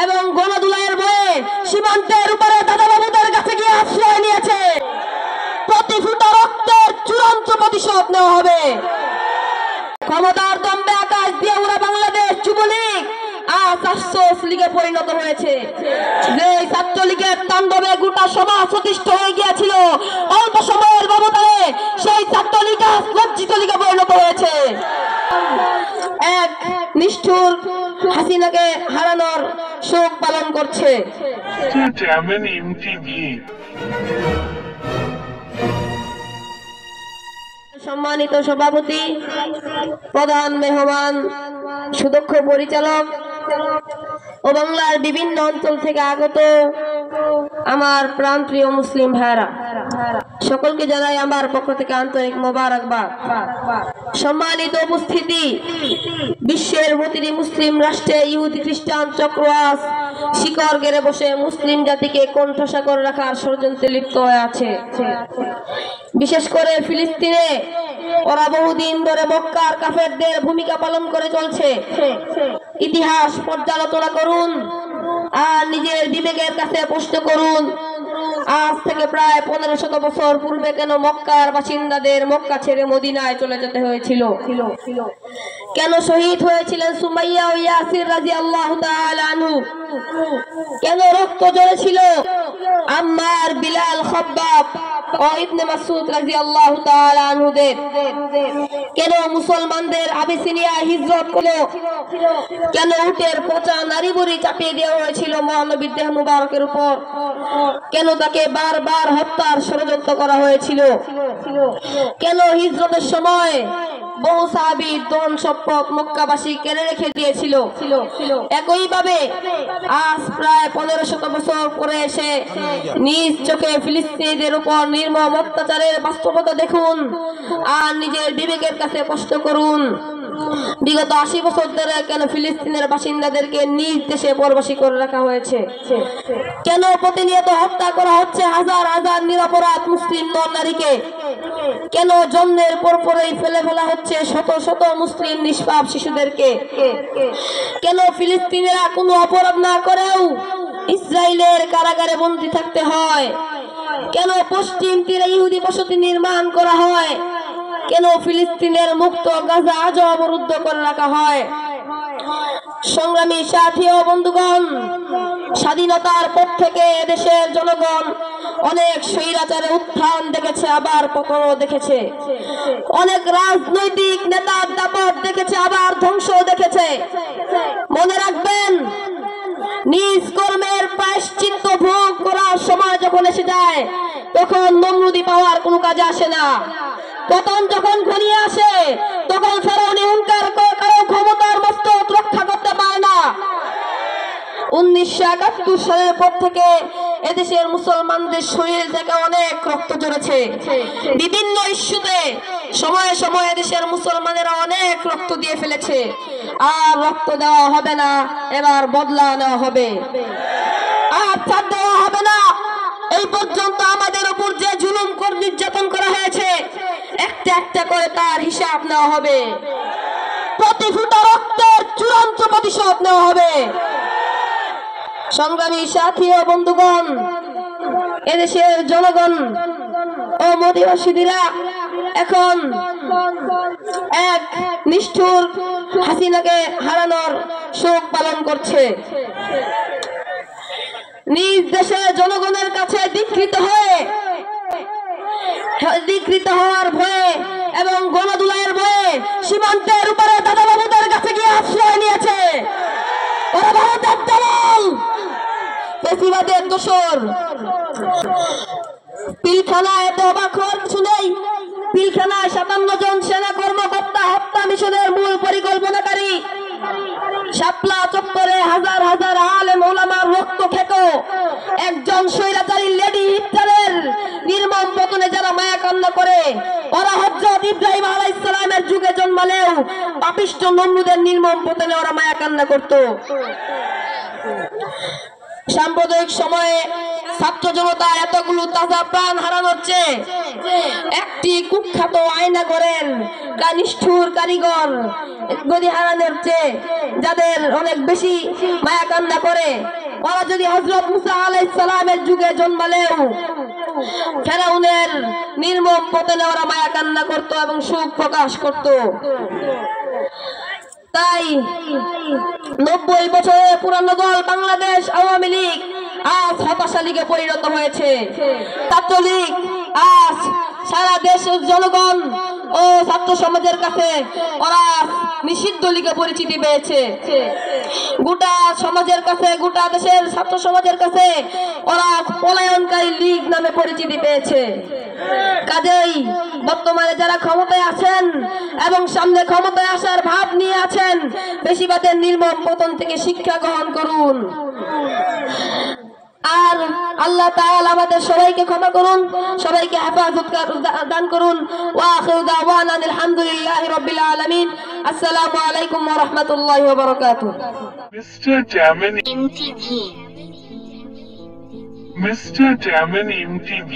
এবং গণদুলাইয়ের ভয়ে সীমান্তের উপরে দাদাবাবুদের কাছে গিয়ে আশ্রয় নিয়েছে। প্রতি ফোঁটা রক্তের চূড়ান্ত প্রতিশোধ নেওয়া হবে। ক্ষমতার দম্ভে আকাশ দিয়ে ওরা বাংলাদেশ যুবলীগ আজ আফসোস লীগে পরিণত হয়েছে। যে ছাত্রলীগের তাণ্ডবে গোটা সমাজ প্রতিষ্ঠ হয়ে গিয়েছিল অল্প সময়ের ব্যবধানে, সেই ছাত্রলীগ আজ লজ্জিত লীগে পরিণত হয়েছে। এক নিষ্ঠুর হাসিনাকে হারানোর শোক পালন করছে। সম্মানিত সভাপতি, প্রধান মেহমান, সুদক্ষ পরিচালক ও বাংলার বিভিন্ন অঞ্চল থেকে আগত আমার প্রাণপ্রিয় মুসলিম ভাইরা, সকলকে জানাই আমার পক্ষ থেকে আন্তরিক মোবারকবাদ। সম্মানিত উপস্থিতি, বিশ্বের প্রতিটি মুসলিম রাষ্ট্রে ইহুদি খ্রিস্টান চক্র আজ শিকড় গেড়ে বসে মুসলিম জাতিকে কণ্ঠসা করে রাখার ষড়যন্ত্রে লিপ্ত হয়ে আছে। বিশেষ করে ফিলিস্তিনে ওরা বহুদিন ধরে মক্কার কাফেরদের ভূমিকা পালন করে চলছে। ইতিহাস পর্যালোচনা করুন আর নিজের বিবেকের কাছে প্রশ্ন করুন, আজ থেকে প্রায় 1500 বছর পূর্বে কেন মক্কার বাসিন্দাদের মক্কা ছেড়ে মদিনায় চলে যেতে হয়েছিল? কেন শহীদ হয়েছিলেন সুমাইয়া ও ইয়াসির রাদিয়াল্লাহু তাআলা আনহু? কেন রক্ত ঝরেছিল আম্মার, বিলাল, খাব্বাব ও ইবনে মাসউদ রাদিয়াল্লাহু তাআলা আনহুদের? কেন মুসলমানদের আবিসিনিয়া হিজরত করলো? কেন উটের পচা নারী বুড়ি চাপিয়ে দেওয়া হয়েছিল মহানবীর দেহ মুবারকের উপর? কেন তাকে বারবার হত্যার ষড়যন্ত্র করা হয়েছিল? কেন হিজরতের সময় বহু সাহাবী ধন সম্পদ মক্কাবাসী কেড়ে রেখে দিয়েছিল? একইভাবে আজ প্রায় 1500 বছর পরে এসে নিজ চোখে ফিলিস্তিনিদের উপর নির্মম অত্যাচারের বাস্তবতা দেখুন আর নিজের বিবেকের কাছে প্রশ্ন করুন, বিগত 80 বছর ধরে কেন ফিলিস্তিনের বাসিন্দাদেরকে নিজ দেশে পরবাসী করে রাখা হয়েছে? কেন প্রতিনিয়ত হত্যা করা হচ্ছে হাজার হাজার নিরপরাধ মুসলিম নর নারীকে? কেন জন্মের পরপরই ফেলে ফেলা হচ্ছে শত শত মুসলিম নিষ্পাপ শিশুদেরকে? কেন ফিলিস্তিনিরা কোনো অপরাধ না করেও ইসরায়েলের কারাগারে বন্দী থাকতে হয়? কেন পশ্চিম তীরে ইহুদি বসতি নির্মাণ করা হয়? কেন ফিলিস্তিনের মুক্ত গাজা আজও অবরুদ্ধ করে রাখা হয়? সংগ্রামী সাথী ও বন্ধুগণ, স্বাধীনতার পর থেকে দেশের জনগণ অনেক স্বৈরাচারের উত্থান দেখেছে, আবার পতনও দেখেছে। অনেক রাজনৈতিক নেতার দাপট দেখেছে, আবার ধ্বংস দেখেছে। মনে রাখবেন, নিজ কর্মের প্রায়শ্চিত্ত ভোগ করার সময় যখন এসে যায় তখন নমরুদি পাওয়ার কোনো কাজে আসে না। পতন যখন ঘনিয়ে আসে তখন ফেরাউনি হুঙ্কার কারো ক্ষমতার মস্তক রক্ষা করতে পারে না। 1971 সালের পর থেকে এদেশের মুসলমানদের শরীর থেকে অনেক রক্ত ঝরেছে। বিভিন্ন ইস্যুতে সময়ে সময়ে দেশের মুসলমানেরা অনেক রক্ত দিয়ে ফেলেছে। আর রক্ত দেওয়া হবে না, এবার বদলা নেওয়া হবে। আর ছাড় দেওয়া হবে না। এই পর্যন্ত আমাদের উপর যে জুলুম নির্যাতন করা হয়েছে, একটা একটা করে তার হিসাব নেওয়া হবে। প্রতি ফোঁটা রক্তের চূড়ান্ত প্রতিশোধ নেওয়া হবে। সংগ্রামী সাথী ও বন্ধুগণ, এদেশের জনগণ ও মদিবাসীরা এখন এক নিষ্ঠুর হাসিনাকে হারানোর শোক পালন করছে। নিজ দেশের জনগণের কাছে ধিক্কৃত হওয়ার ভয়ে এবং গণদুলাইয়ের ভয়ে সীমান্তের উপরে দাদাবাবুদের কাছে গিয়ে আশ্রয় নিয়েছে। ওরা ভারতের দালাল, ফ্যাসিবাদের দোসর। পিলখানায় এত অবাক হওয়ার কিছু নেই। পিলখানায় 57 জন সেনা কর্মকর্তা হত্যা মিশনের মূল পরিকল্পনাকারী। শাপলা চত্বরে হাজার হাজার আলেম ওলামার রক্ত খেকো একজন স্বৈরাচারী লেডি হিটলারের নির্মম পতনে যারা মায়া কান্না করে, ওরা হযরত ইব্রাহিম আলাইহিস সালামের যুগে জন্মালেও পাপিষ্ঠ নমরুদের নির্মম পতনে ওরা মায়া কান্না করত। সাম্প্রদায়িক সময়ে ছাত্র জনতা এতগুলো তাজা প্রাণ হারানোর চেয়ে একটি কুখ্যাত আয়না করেন নিষ্ঠুর কারিগর গদি হারানোর চেয়ে যাদের অনেক বেশি মায়া কান্না করে, ওরা যদি হযরত মুসা আলাইহিস সালামের যুগে জন্মালেও ফেরাউনের নির্মম পতনে ওরা মায়া কান্না করত এবং সুখ প্রকাশ করত। তাই 90 বছরের পুরানো দল বাংলাদেশ আওয়ামী লীগ আজ হতাশা লীগে পরিণত হয়েছে। ছাত্রলীগ আজ সারা দেশের জনগণ ও ছাত্র সমাজের কাছে ওরা নিষিদ্ধ লীগে পরিচিতি পেয়েছে। গোটা সমাজের কাছে, গোটা দেশের ছাত্র সমাজের কাছে ওরা পলায়নকারী লীগ নামে পরিচিতি পেয়েছে। কাজেই বর্তমানে যারা ক্ষমতায় আছেন এবং সামনে ক্ষমতায় আসার ভাব নিয়ে আছেন, বেশিবাদের নির্মম পতন থেকে শিক্ষা গ্রহণ করুন। আর আল্লাহ তাআলা আমাদের সবাইকে ক্ষমা করুন, সবাইকে হেফাজত দান করুন। ওয়া আখিরু দাওয়ানা আলহামদুলিল্লাহি রাব্বিল আলামিন। আসসালামু আলাইকুম ওয়া রাহমাতুল্লাহি ওয়া বারাকাতুহু। Mr. Jamin MTV